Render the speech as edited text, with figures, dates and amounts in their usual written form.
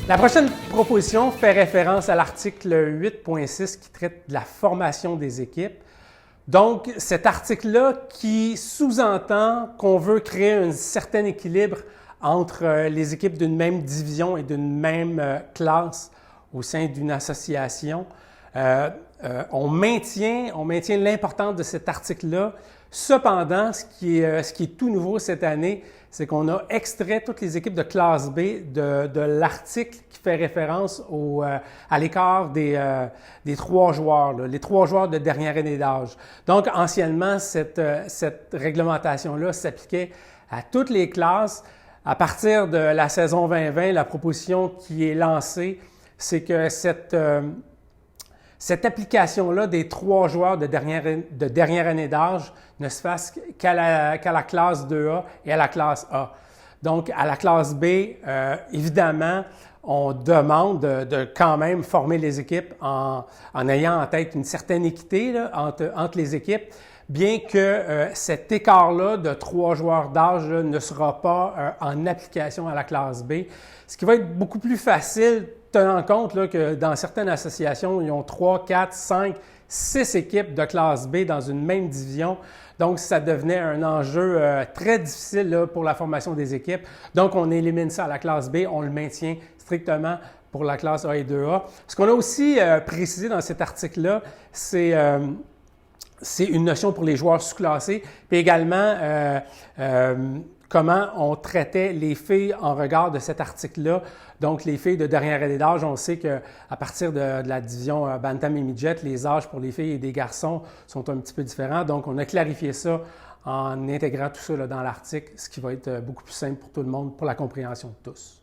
La prochaine proposition fait référence à l'article 8.6 qui traite de la formation des équipes. Donc, cet article-là qui sous-entend qu'on veut créer un certain équilibre entre les équipes d'une même division et d'une même classe au sein d'une association. On maintient l'importance de cet article-là. Cependant, ce qui est tout nouveau cette année, c'est qu'on a extrait toutes les équipes de classe B de l'article qui fait référence à l'écart des 3 joueurs, là, les 3 joueurs de dernière année d'âge. Donc, anciennement, cette réglementation-là s'appliquait à toutes les classes. À partir de la saison 2020, la proposition qui est lancée, c'est que cette application-là des 3 joueurs de dernière année d'âge ne se fasse qu'à la classe 2A et à la classe A. Donc, à la classe B, évidemment, on demande de quand même former les équipes en ayant en tête une certaine équité là, entre les équipes, bien que cet écart-là de 3 joueurs d'âge ne sera pas en application à la classe B. Ce qui va être beaucoup plus facile, tenant compte là, que dans certaines associations, ils ont 3, 4, 5, 6 équipes de classe B dans une même division. Donc, ça devenait un enjeu très difficile là, pour la formation des équipes. Donc, on élimine ça à la classe B, on le maintient strictement pour la classe A et 2A. Ce qu'on a aussi précisé dans cet article-là, c'est une notion pour les joueurs sous-classés, puis également comment on traitait les filles en regard de cet article-là. Donc, les filles de dernière année d'âge, on sait qu'à partir de la division Bantam et Midget, les âges pour les filles et des garçons sont un petit peu différents. Donc, on a clarifié ça en intégrant tout ça là, dans l'article, ce qui va être beaucoup plus simple pour tout le monde, pour la compréhension de tous.